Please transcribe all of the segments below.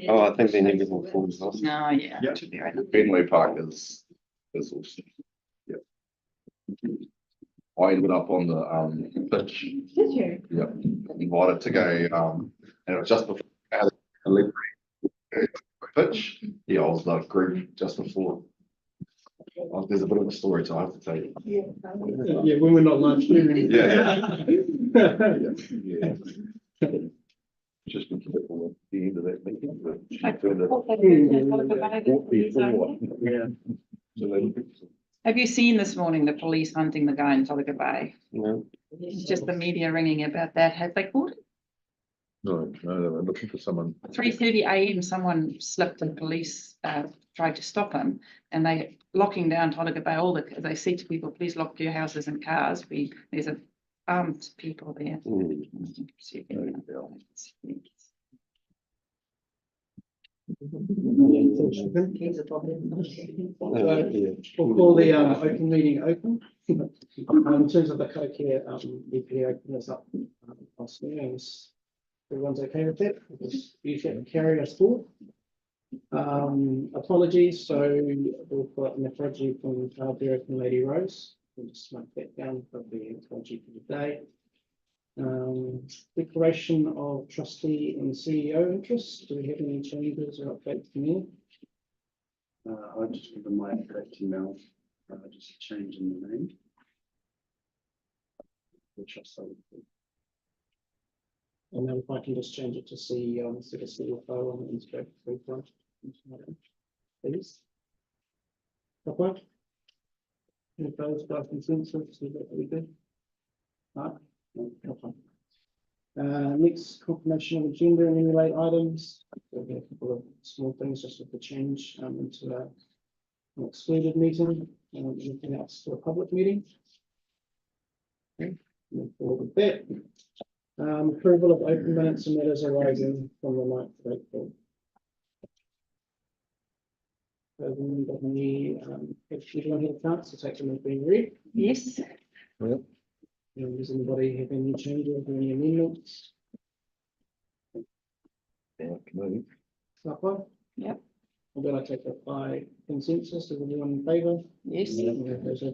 Oh, I think they need to go forward. No, yeah. Yeah. It should be right. Benway Park is awesome. Yeah. I ended up on the pitch. Did you? Yeah. Invited to go and it was just before the pitch. Yeah, I was like group just before. There's a bit of a story to I have to tell you. Yeah, when we're not live streaming. Yeah. Yeah. Just been careful at the end of that meeting, but she I turned it thought that was Yeah. so then- Have you seen this morning the police hunting the guy in Tolaga Bay? No. It's just the media ringing about that. Have they caught him? No, they were looking for someone. 3:30 a.m. someone slipped and police tried to stop him, and they locking down Tolaga Bay. They say to people, please lock your houses and cars. There's armed people there. We'll call the open meeting open. In terms of the karakia, EPA open this up last meeting. Everyone's okay with that? You can carry us forward. Apologies, so we've got an apology from Tairāwhiti and Lady Rose. We'll just mark that down for the apology for the day. Declaration of trustee and CEO interest. Do we have any changes or updates from you? I just given my correct email, just a change in the name. Which I saw. And then if I can just change it to CEO instead of CFO on the Instagram profile. Please. Okay. Any opposed by consensus? Is that we good? Right. Okay. Next, confirmation of agenda and any late items. There'll be a couple of small things just with the change into an excluded meeting and anything else to a public meeting. Okay, move forward with that. Approval of open minutes and matters arising from the 9th of April. So then got any, if everyone had a chance to take them as being read. Yes. Does anybody have any changes or any amendments? Yeah, move. Supper? Yep. Or do I take that by consensus? Is everyone in favour? Yes. There's a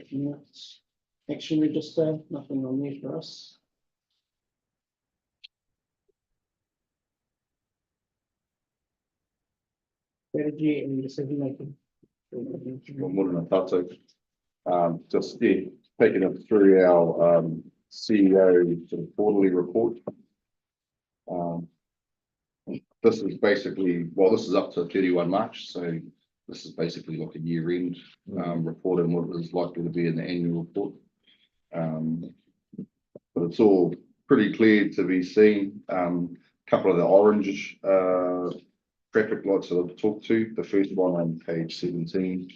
action register, nothing on there for us. Strategy and decision making. More than a tattoo. Just taking it through our CEO sort of quarterly report. This is basically, well, this is up to 31 March, so this is basically like a year-end report and what is likely to be in the annual report. But it's all pretty clear to be seen. Couple of the orange traffic lights that I've talked to. The first one on page 17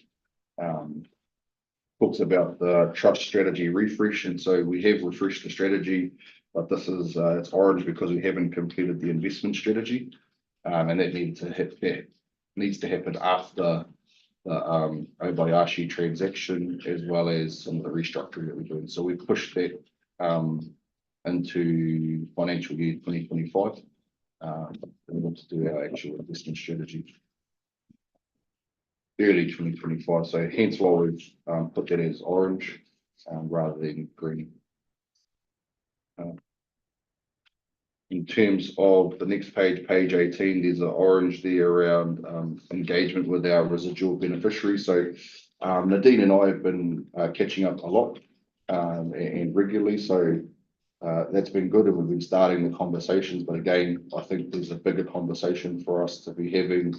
talks about the trust strategy refresh, and so we have refreshed the strategy, but this is it's orange because we haven't completed the investment strategy, and that needs to happen after the Obayashi transaction as well as some of the restructuring that we're doing. So we pushed that into financial year 2025. We want to do our actual investment strategy early 2025. So hence why we've put that as orange rather than green. In terms of the next page, page 18, there's an orange there around engagement with our residual beneficiaries. So Nadine and I have been catching up a lot and regularly. So that's been good, and we've been starting the conversations. But again, I think there's a bigger conversation for us to be having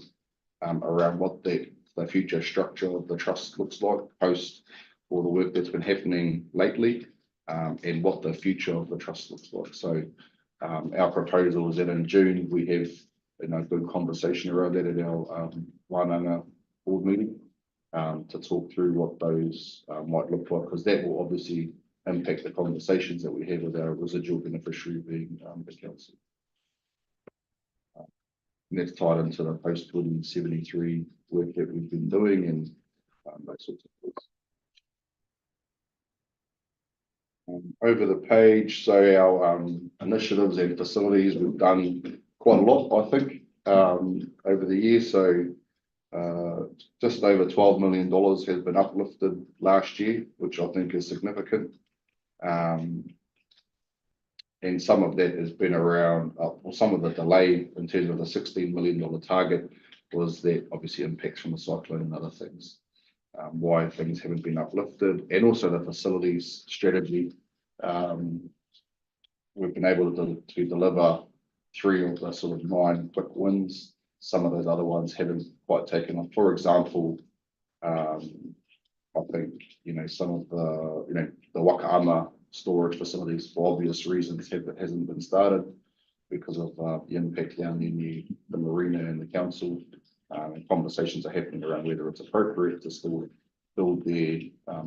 around what the future structure of the trust looks like post all the work that's been happening lately, and what the future of the trust looks like. So our proposal is that in June we have good conversation around that at our Wānanga board meeting to talk through what those might look like, because that will obviously impact the conversations that we have with our residual beneficiary being the council. And that's tied into the post 2073 work that we've been doing and those sorts of things. Over the page, so our initiatives and facilities, we've done quite a lot, I think, over over the year, so just over $12 million has been uplifted last year, which I think is significant. And some of that has been around, or some of the delay in terms of the $16 million target was that obviously impacts from the cyclone and other things. Why things haven't been uplifted, and also the facilities strategy. We've been able to deliver 3 of the sort of 9 quick wins. Some of those other ones haven't quite taken off. For example, I think, some of the Wakaama storage facilities, for obvious reasons, hasn't been started because of the impact down in the marina and the council. And conversations are happening around whether it's appropriate to still build their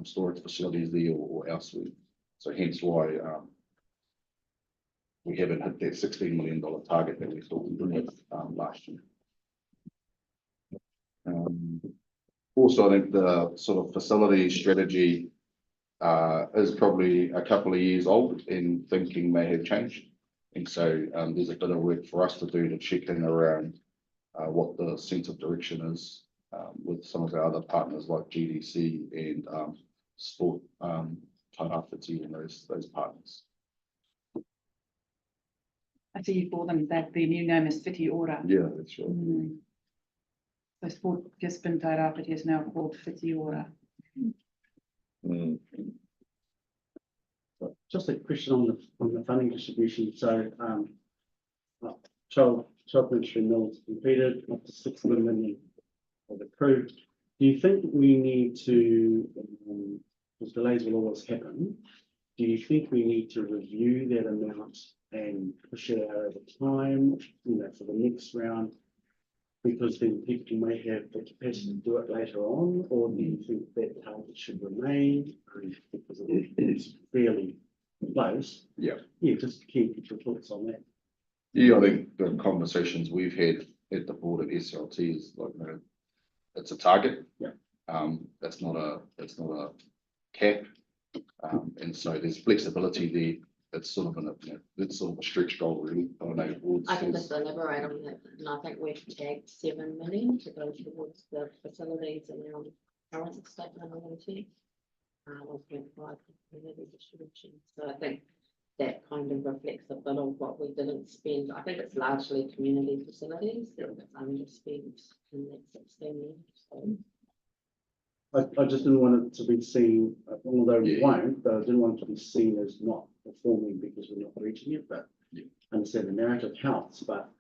storage facilities there or elsewhere. So hence why we haven't hit that $16 million target that we thought we would have last year. Also, I think the sort of facility strategy is probably a couple of years old, and thinking may have changed. And so there's a bit of work for us to do to check in around what the sense of direction is with some of our other partners like GDC and Sport Tairāwhiti and those partners. I see you call them that the new name is Whiti Ora. Yeah, that's right. So Sport Gisborne Tairāwhiti is now called Whiti Ora. Just a question on the funding distribution. So, child ministry mills completed, up to 6 million of approved. Do you think we need to, because delays will always happen, do you think we need to review that amount and push it out over time, for the next round? Because then people may have the capacity to do it later on, or do you think that target should remain? Because it's fairly close. Yeah. Yeah, just keep your thoughts on that. Yeah, I think the conversations we've had at the board of SLT is like, it's a target. Yeah. That's not a cap. And so there's flexibility there. It's sort of it's sort of a stretch goal, really. I don't know. I can just elaborate on that, and I think we've tagged 7 million to go towards the facilities and our current statement of intent. 1.5 community distribution. So I think that kind of reflects a bit of what we didn't spend. I think it's largely community facilities that was underspent in that 16 years. So. I just didn't want it to be seen, although we Yeah. won't, but I didn't want it to be seen as not performing because we're not reaching it. But understand the narrative helps. But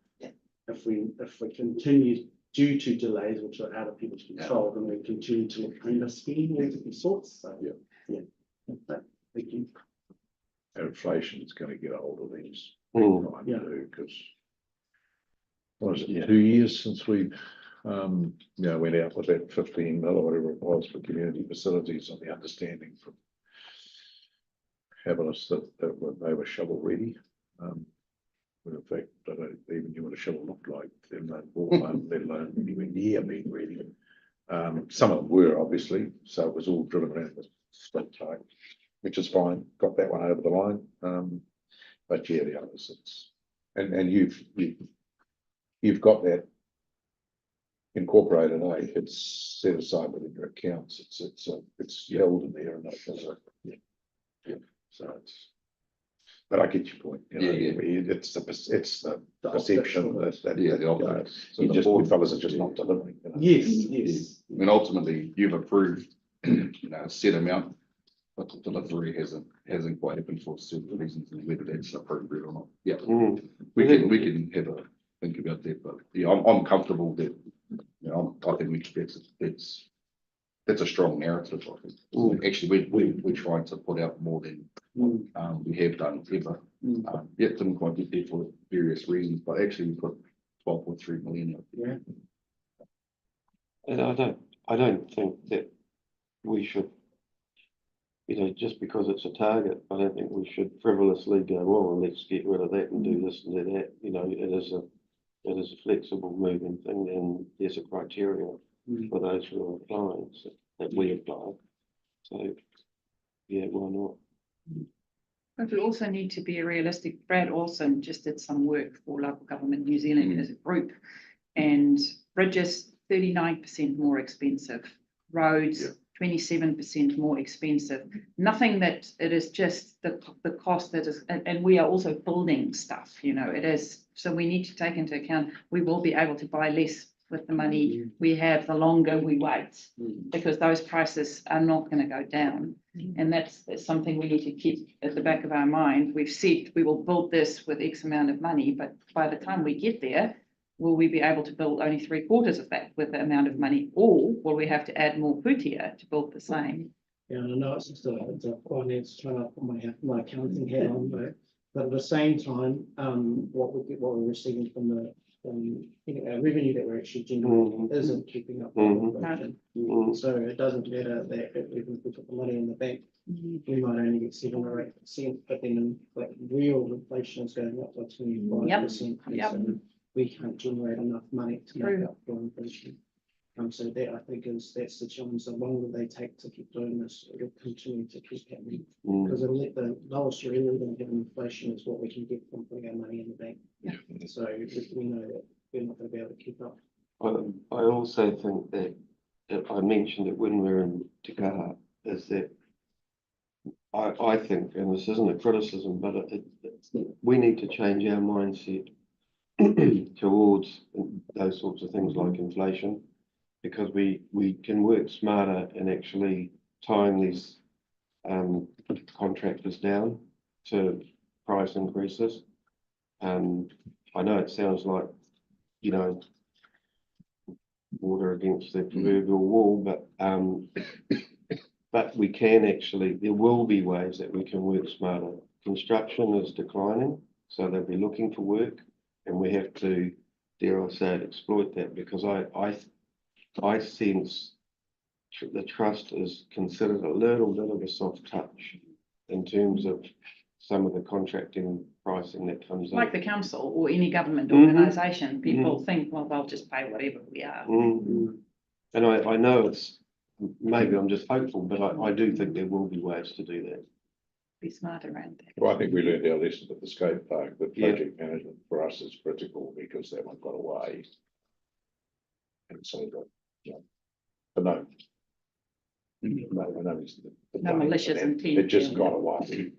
if we continue due to delays which are out of people's control, then we continue to look underspending of different sorts. So thank you. Inflation is going to get hold of these. Yeah. Because what is it, 2 years since we went out with that 15 mil or whatever it was for community facilities, on the understanding from Habitus that they were shovel ready. But in fact, I don't even knew what a shovel looked like, let alone anywhere near being ready. Some of them were obviously, so it was all driven around the split type, which is fine. Got that one over the line. But yeah, the others, it's and you've got that incorporated. It's set aside within your accounts. It's held in there, and so it's. But I get your point. It's the perception that you fellas are just not delivering. Yes. I mean, ultimately, you've approved, a set amount, but the delivery hasn't quite happened for certain reasons, and whether that's appropriate or not. Yeah, we can have a think about that, but I'm comfortable that I think that's a strong narrative. I think actually we're trying to put out more than we have done ever. Didn't quite get there for various reasons, but actually we put 12.3 million out there. And I don't think that we should, just because it's a target, I don't think we should frivolously go, well, let's get rid of that and do this and do that. It is a flexible moving thing, and there's a criteria for those who are applying, so, that we apply. So, yeah, why not? But we also need to be realistic. Brad Olsen just did some work for local government New Zealand as a group, and bridges 39% more expensive, Yeah. roads 27% more expensive. Nothing that it is just the cost that is, and we are also building stuff, you know, it is. So we need to take into account, we will be able to buy less with the money we have, the longer we wait, because those prices are not going to go down. And that's something we need to keep at the back of our mind. We've said we will build this with X amount of money, but by the time we get there, will we be able to build only 3/4 of that with the amount of money, or will we have to add more putia to build the same? Yeah, and I know it's just it's a finance trying to put my accounting hat on, but at the same time, what we're receiving from the revenue that we're actually generating isn't keeping up with inflation. So it doesn't matter that even if we put the money in the bank, we might only get 7 or 8%, but then like real inflation is going up by 25%. Yep. So we can't generate enough money to make True. up for inflation. So that I think that's the challenge. The longer they take to keep doing this, it'll continue to keep happening. Because it'll let the lowest you're ever going to have inflation is what we can get from putting our money in the bank. So we know that we're not going to be able to keep up. I also think that I mentioned it when we were in Te Kaha, is that I think, and this isn't a criticism, but we need to change our mindset towards those sorts of things like inflation, because we can work smarter in actually tying these contractors down to price increases. I know it sounds like, you know, water against the proverbial wall, but we can actually, there will be ways that we can work smarter. Construction is declining, so they'll be looking for work, and we have to, dare I say it, exploit that, because I sense the trust is considered a little bit of a soft touch in terms of some of the contracting pricing that comes in. Like the council or any government organisation, people think, well, they'll just pay whatever we are. And I know it's, maybe I'm just hopeful, but I do think there will be ways to do that. Be smart around that. Well, I think we learned our lesson at the skate park, that project management for us is critical, because that one got away. And so, but no. No malicious intent. It just got away.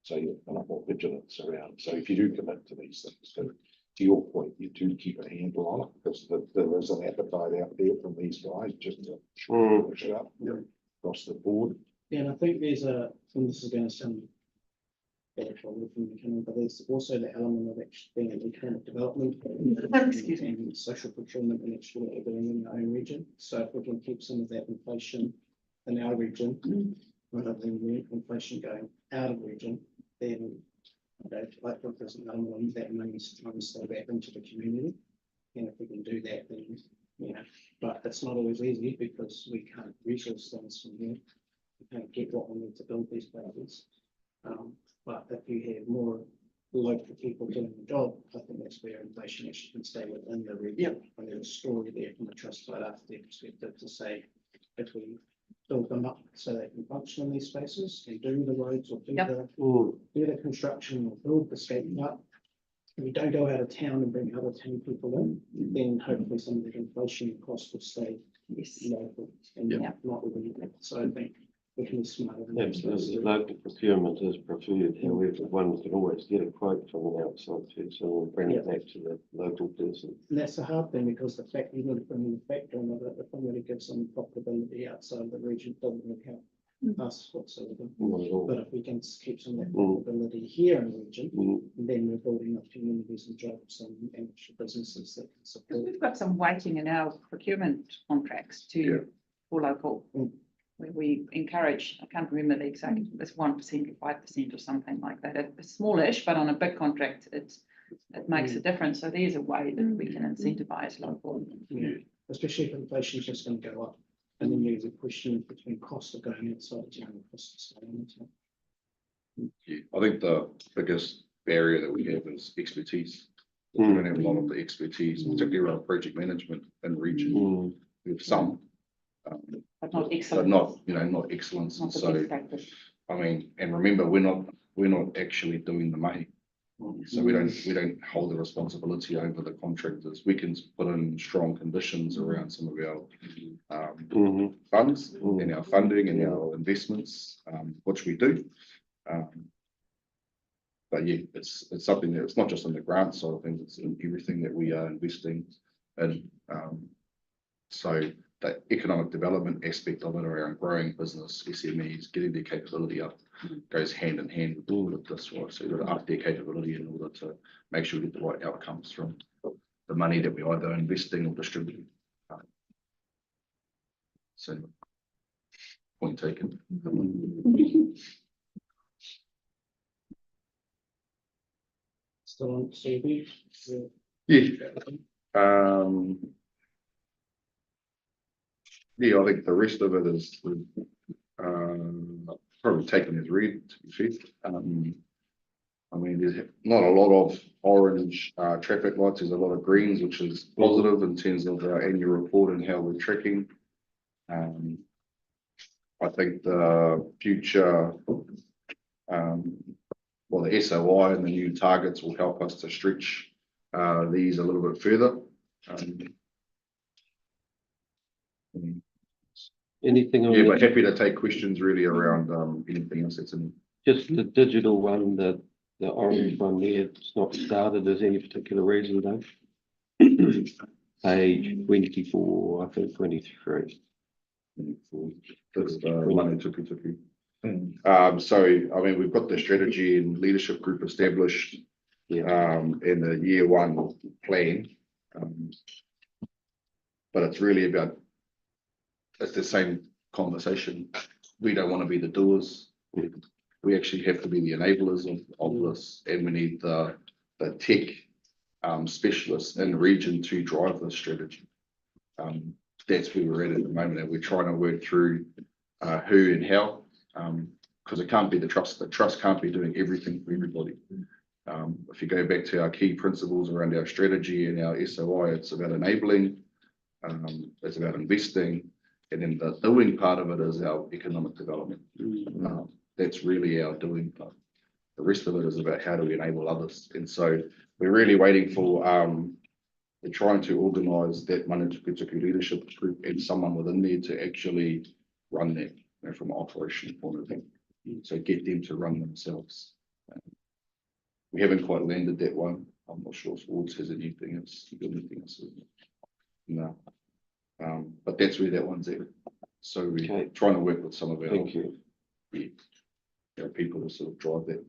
So you're a lot more vigilance around. So if you do commit to these things, to your point, you do keep a handle on it, because there is an appetite out there from these guys just to push it up across the board. Yeah, and I think there's and this is going to sound bad from the but there's also the element of actually being an economic development. Excuse me. And social procurement and actually what we're doing in our own region. So if we can keep some of that inflation in our region, rather than the inflation going out of region, then like if there's an element of that money is trying to stay back into the community. And if we can do that, then but it's not always easy, because we can't resource things from here. We can't get what we need to build these places. But if you have more local people doing the job, I think that's where inflation actually can stay within the region. And there's a story there from the trust side after their perspective to say, if we build them up so they can function in these spaces and do the roads or do the construction or build the skate park, if we don't go out of town and bring other town people in, then hopefully some of the inflation costs will stay local and not within that. So I think we can be smarter. Absolutely, local procurement is preferred, however, one can always get a quote from an outside person and bring it back to the local person. And that's the hard thing, because the fact you need to bring in the factor of it, if somebody gives some profitability outside of the region, doesn't really help us whatsoever. But if we can keep some of that profitability here in the region, then we're building up communities and jobs and actual businesses that can support. We've got some weighting in our procurement contracts for local. Where we encourage, I can't remember the exact, it's 1% or 5% or something like that. It's smallish, but on a big contract, it makes a difference. So there's a way that we can incentivize local. Especially if inflation is just going to go up, and then there's a question between cost of going outside of town and cost of staying in town. I think the biggest barrier that we have is expertise. We don't have a lot of the expertise, particularly around project management and region. We have some. But not excellent. But not excellence. And so, I mean, and remember, we're not actually doing the mahi. So we don't hold the responsibility over the contractors. We can put in strong conditions around some of our funds and our funding and our investments, which we do. But yeah, it's something that it's not just on the grant side of things, it's in everything that we are investing in. So the economic development aspect of it around growing business, SMEs, getting their capability up, goes hand in hand with all of this, right? So you've got to up their capability in order to make sure we get the right outcomes from the money that we either investing or distributing. So point taken. Still on CV? Yeah. Yeah, I think the rest of it is probably taken as read, to be fair. I mean, there's not a lot of orange traffic lights, there's a lot of greens, which is positive in terms of our annual report and how we're tracking. I think the future, well, the SOI and the new targets will help us to stretch these a little bit further. Anything on Yeah, the- but happy to take questions really around anything else that's in. just the digital one, the orange one there, it's not started. Is any particular reason though? Page 24, I think 23. That's one in Tuki. So I mean, we've got the strategy and leadership group established Yeah. in the year one plan. But it's really about, it's the same conversation. We don't want to be the doers. We actually have to be the enablers of this, and we need the tech specialists in the region to drive this strategy. That's where we're at the moment, and we're trying to work through who and how, because it can't be the trust. The trust can't be doing everything for everybody. If you go back to our key principles around our strategy and our SOI, it's about enabling, it's about investing, and then the doing part of it is our economic development. That's really our doing part. The rest of it is about how do we enable others. And so we're really waiting for, we're trying to organise that Manatukutuku leadership group and someone within there to actually run that, you know, from an operational point of view. So get them to run themselves. We haven't quite landed that one. I'm not sure if Wards has anything else. No. But that's where that one's at. So we're trying to work with some of our, Thank you. our people to sort of drive that.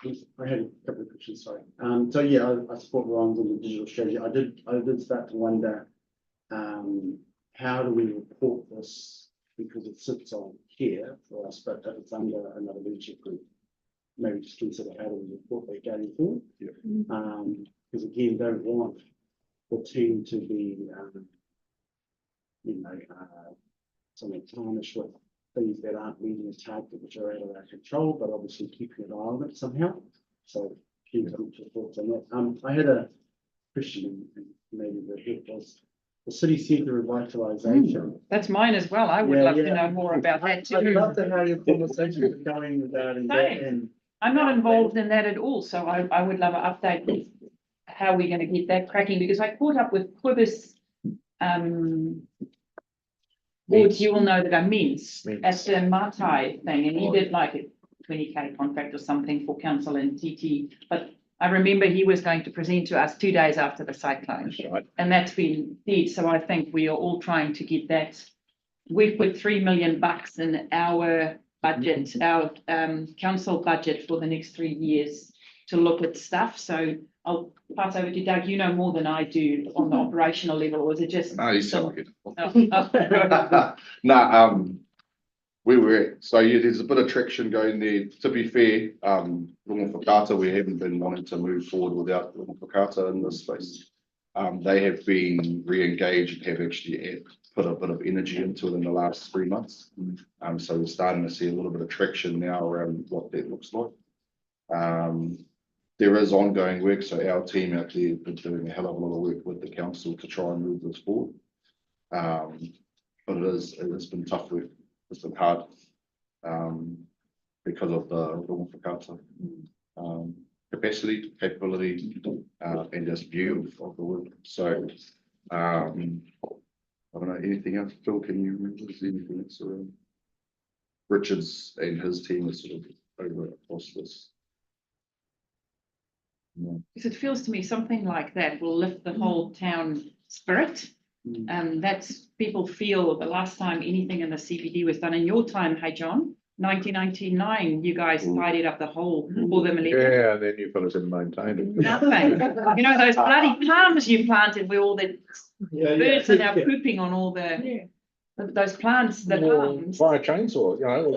I had a couple of questions, sorry. So yeah, I support Ron's on the digital strategy. I did start to wonder, how do we report this? Because it sits on here for us, but if it's under another leadership group, maybe just consider how do we report that going forward? Because again, don't want the team to be, something tarnished with things that aren't meeting a target, which are out of our control, but obviously keeping an eye on it somehow. So, your thoughts on that. I had a question, and maybe the head was the city centre revitalisation. That's mine as well. I would love to know more about that I'd too. love to know your conversation is going regarding that. Same. And I'm not involved in that at all, so I would love an update with how we're going to get that cracking, because I caught up with Quibus, Wards, you all know that I means at the Matai thing, and he did like a 20K contract or something for council and TT, but I remember he was going to present to us 2 days after the cyclone. Right. And that's been dead, so I think we are all trying to get that. We've put $3 million in our budget, our council budget for the next 3 years to look at stuff, so I'll pass over to Doug. You know more than I do on the operational level, or is it just? No, you sound like it. Oh. Where we're at. So yeah, there's a bit of traction going there. To be fair, Lumafakata, we haven't been wanting to move forward without Lumafakata in this space. They have been re-engaged and have actually put a bit of energy into it in the last 3 months. So we're starting to see a little bit of traction now around what that looks like. There is ongoing work, so our team out there have been doing a hell of a lot of work with the council to try and move this forward. But it has been tough work. It's been hard. because of the rongo whakata. Capacity, capability, and just view of the world. So, I don't know, anything else, Phil, can you remember, is there anything else around? Richards and his team are sort of over across this. No. Because it feels to me something like that will lift the whole town spirit. That's people feel the last time anything in the CBD was done in your time, hey John, 1999, you guys tidied up the whole for the millennium. Yeah, and then you fellas have maintained it. Nothing. You know, those bloody palms you planted where all the birds are now Yeah. pooping on all the, those plants, the Or palms. Fire chainsaw, you know.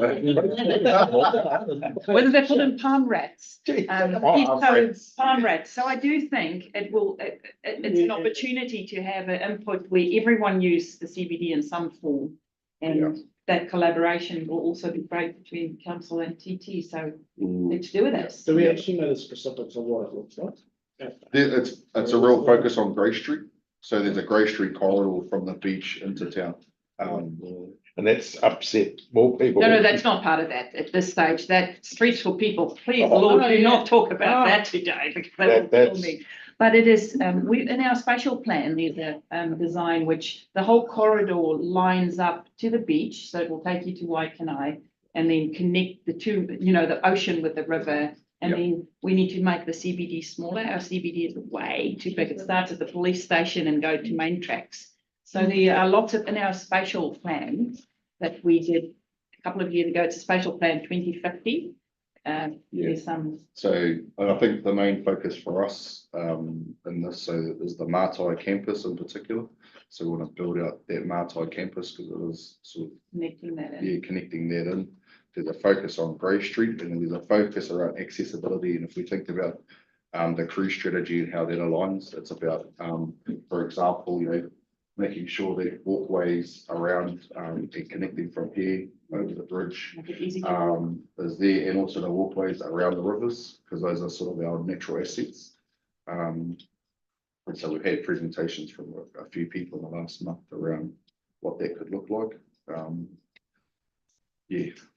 Whether they put in palm rats. Oh, Palm rats. So I do think it will, it's an opportunity to have an input where everyone uses the CBD in some form. And that collaboration will also be great between council and TT. So let's do this. Do we actually know the specifics of what it looks like? It's a real focus on Grey Street. So there's a Grey Street corridor from the beach into town. And that's upset more people. No, that's not part of that at this stage. That streets for people, please, Oh, Lord, no, do yeah. not talk about No. that today because they will kill That's- me. But it is, we, in our spatial plan, there's a design which the whole corridor lines up to the beach. So it will take you to Waikanae and then connect the two, you know, the ocean with the river. And Yep. then we need to make the CBD smaller. Our CBD is way too big. It starts at the police station and go to main tracks. So there are lots of, in our spatial plan that we did a couple of years ago, it's a spatial plan 2050. There's some, So I think the main focus for us in this is the Mātai campus in particular. So we want to build out that Mātai campus because it is sort of connecting that in. connecting that in. There's a focus on Grey Street and then there's a focus around accessibility. And if we think about the cruise strategy and how that aligns, it's about, for example, you know, making sure that walkways around and connecting from here over the bridge Make it easy to walk. is there, and also the walkways around the rivers, because those are sort of our natural assets. And so we've had presentations from a few people in the last month around what that could look like.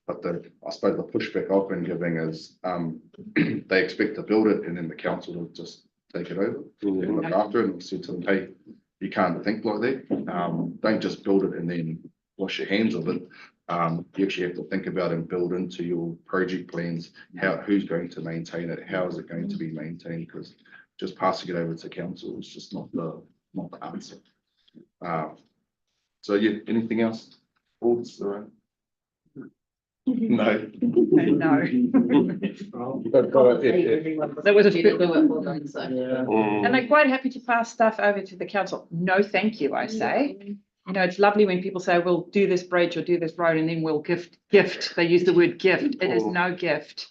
But I suppose the pushback I've been giving is they expect to build it and then the council will just take it over and look after it. And we said to them, hey, you can't think like that. Don't just build it and then wash your hands of it. You actually have to think about and build into your project plans who's going to maintain it, how is it going to be maintained? Because just passing it over to council is just not the answer. So yeah, anything else? Thoughts around? No. No. But That was a You didn't do it for them, so. And they're quite happy to pass stuff over to the council. No, thank you, I say. You know, it's lovely when people say, we'll do this bridge or do this road and then we'll gift. They use the word gift. It is no gift.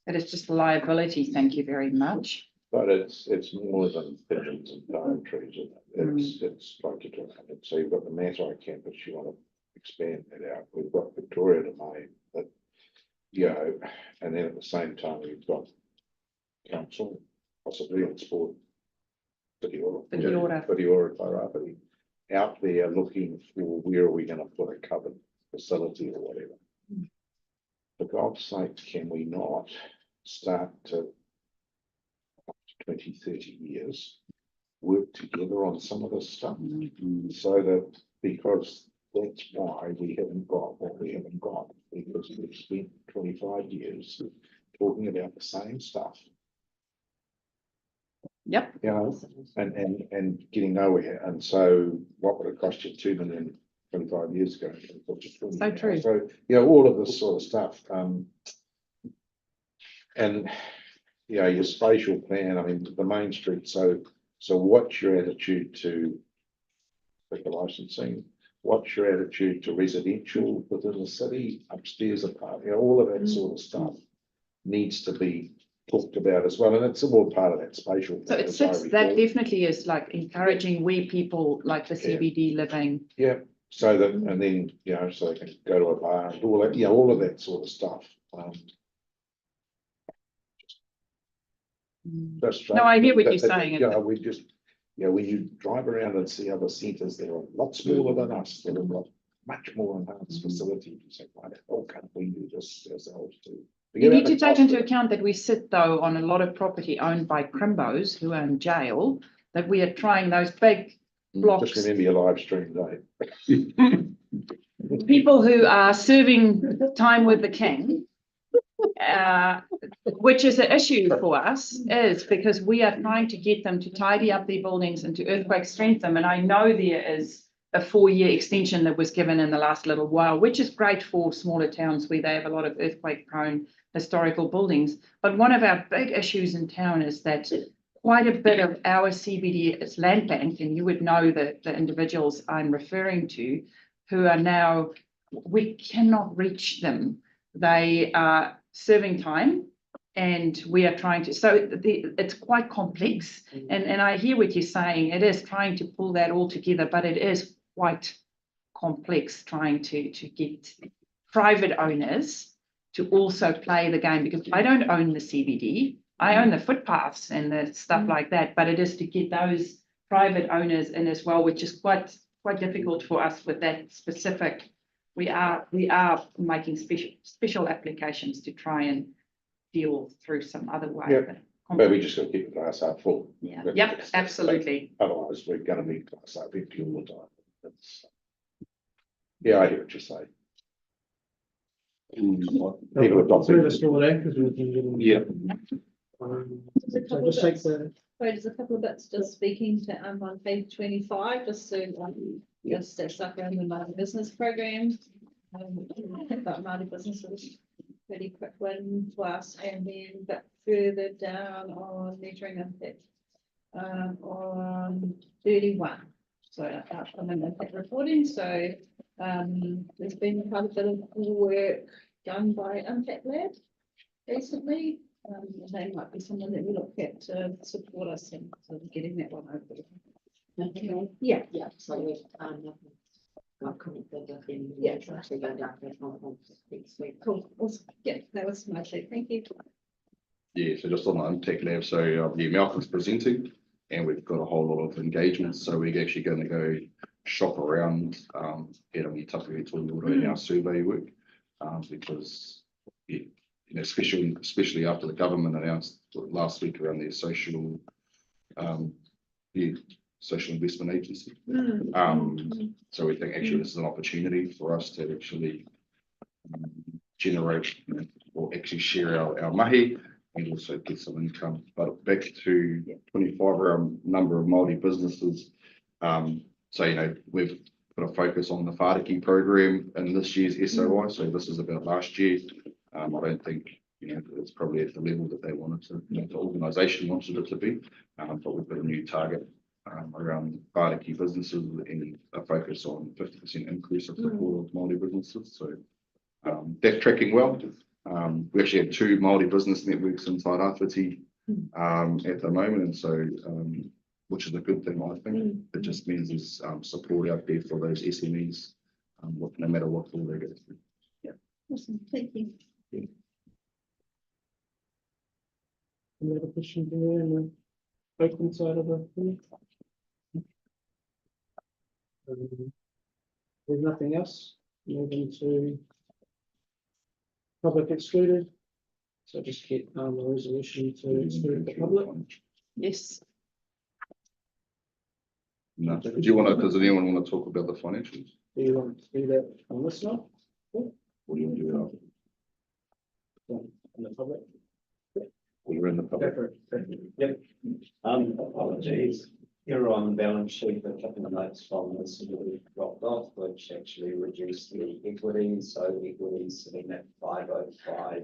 It is just a liability. Thank you very much. But it's more than pigeons and pine trees, isn't it? It's like you're talking, so you've got the Mātai campus, you want to expand that out. We've got Victoria Domain, but, you know, and then at the same time, you've got council, possibly on sport. Whitiora. Tairāwhiti, out there looking for where are we going to put a covered facility or whatever. For God's sake, can we not start to 20, 30 years, work together on some of this stuff so that, because that's why we haven't got what we haven't got, because we've spent 25 years talking about the same stuff, Yep. you know, and getting nowhere. And so what would it cost you 2 million 25 years ago? So true. So, you know, all of this sort of stuff. And you know, your spatial plan, I mean, the main street. So what's your attitude to liquor licensing? What's your attitude to residential within the city, upstairs, apart? You know, all of that sort of stuff needs to be talked about as well. And it's all part of that spatial So plan. it as I sits, that recall. definitely is like encouraging where people like the CBD living. Yeah, so that, and then, you know, so they can go to a bar and all that, you know, all of that sort of stuff. No, I hear what you're saying. You know, we just, you know, when you drive around and see other centres, they're a lot smaller than us, that have got much more enhanced facility. You say, why the hell can't we do this ourselves too? You need to take into account that we sit though on a lot of property owned by crimbos who are in jail, that we are trying those big blocks. Just remember your live stream, Dave. People who are serving time with the king, which is an issue for us, is because we are trying to get them to tidy up their buildings and to earthquake strengthen them. And I know there is a 4-year extension that was given in the last little while, which is great for smaller towns where they have a lot of earthquake prone historical buildings. But one of our big issues in town is that quite a bit of our CBD is land bank, and you would know that the individuals I'm referring to who are now, we cannot reach them. They are serving time and we are trying to, so it's quite complex. And I hear what you're saying. It is trying to pull that all together, but it is quite complex trying to get private owners to also play the game, because I don't own the CBD. I own the footpaths and the stuff like that, but it is to get those private owners in as well, which is quite difficult for us with that specific. We are making special applications to try and deal through some other way. Yeah. But we just got to keep the glass half full. Yeah. Yep, absolutely. Otherwise, we're going to be glass half empty all the time. Yeah, I hear what you're saying. People adopt Through the it. store there, because we can get them. Yeah. There's a So couple just of take bits, the, wait, there's a couple of bits just speaking to, on page 25, just to, just that stuff around the Māori business program. About Māori businesses, pretty quick one for us, and then but further down on measuring impact, on 31. So upcoming impact reporting, so, there's been quite a bit of work done by Impact Lab recently. And they might be someone that we look at to support us in sort of getting that one over. Yeah, Yeah, so we, I couldn't think of any. Yeah. Actually go down there on next week. cool, awesome, yeah, that was my sheet, thank you. Yeah, so just on the Intech Lab, so yeah, Malcolm's presenting and we've got a whole lot of engagements, so we're actually going to go shop around at the Tairāwhiti Tatūnga in our survey work, because yeah, you know, especially after the government announced last week around their social social investment agency. So we think actually this is an opportunity for us to actually generate, you know, or actually share our mahi and also get some income. But back to 25 around number of Māori businesses. So, you know, we've put a focus on the whāriki program in this year's SOI. So this is about last year. I don't think, you know, it's probably at the level that they wanted to, you know, the organisation wanted it to be. But we've got a new target around whāriki businesses and a focus on 50% increase of support of Māori businesses. So that's tracking well. We actually have 2 Māori business networks in Tairāwhiti at the moment, and so which is a good thing, I think. It just means there's support out there for those SMEs, no matter what all they go through. Awesome, thank you. any other questions there in the open side of the thing? There's nothing else, moving to public excluded. So just get the resolution to exclude the public. Yes. No, do you want to, does anyone want to talk about the financials? Do you want to do that on this one? Or do you want to do it On the public? when we're in the public? Go for it. Yep, apologies. Here on the balance sheet, a couple of notes from this we dropped off, which actually reduced the equity, so equity sitting at 505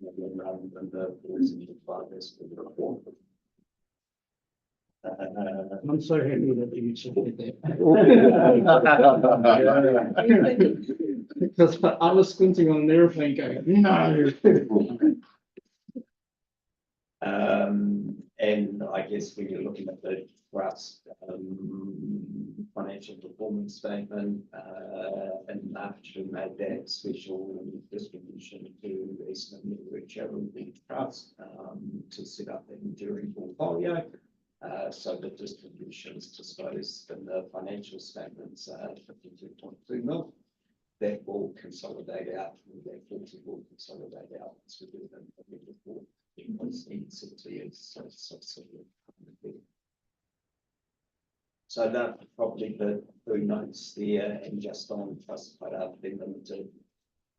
million rather than the 475 as per the report. I'm so happy that you said that. Because I was squinting on an airplane going, no. And I guess when you're looking at the trust financial performance statement, and after made that special distribution to Eastern Network Charitable Trust to set up an enduring portfolio. So the distributions disclosed in the financial statements are 52.2 mil. That will consolidate out, and that 40 will consolidate out to the report because NCT is so. So that probably the 3 notes there, and just on classified out, been limited.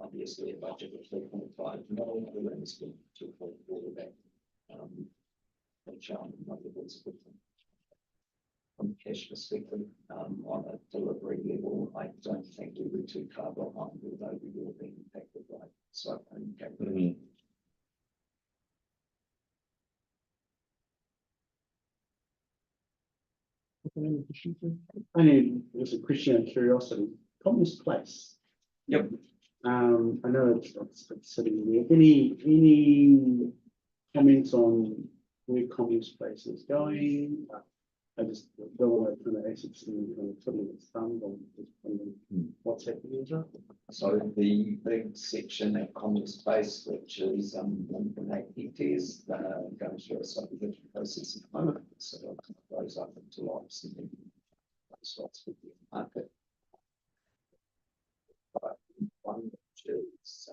Obviously, a budget of 3.5 million, the rest been 2.4 of that. Which was good from a cash perspective, on a delivery level, I don't think we were too far behind, although we will be impacted by cyclone Gabrielle. Only there's a question of curiosity. Communist Place. Yep. I know it's sitting there. Any comments on where Communist Place is going? I just don't want to kind of actually kind of twiddling its thumb on just wondering what's happening there. So the big section at Commerce Place, which is 1.8 hectares, going through a subdivision process at the moment, so it goes up into lots and then slots with the market. But one which is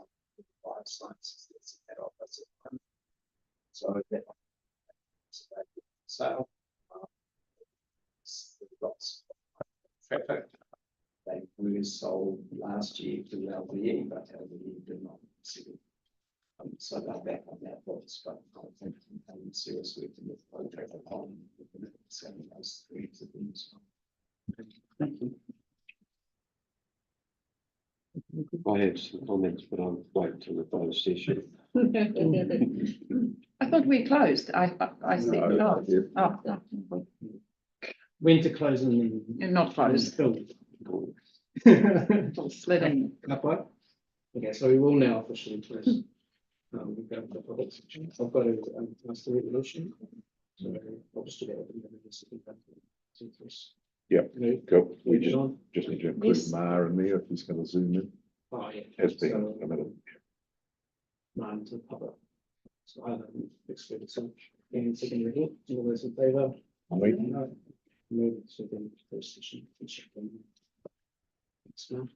5 sites that's at office at the moment. So that is about sale. Lots of traffic. They were sold last year to LVE, but LVE did not see it. So they're back on that books, but I think seriously to the contract on selling those 3 to them. Thank you. I have some comments, but I'll wait till the closed session. I thought we closed. I see. No, Oh, When to close and then. you're not closed. Slid in. Okay, so we will now officially close. We've got the public section. I've got a master resolution. So I'll just do that. And then we'll see if that goes. Yeah. Okay. Cool. We Moving on. just need to include Yes. Ma in there if he's going to zoom in. Oh, yeah. Has been So, committed. nine to the public. So I don't exclude search. And second reading, all those in favour? Aye. No. Move to the first session. Thanks, man.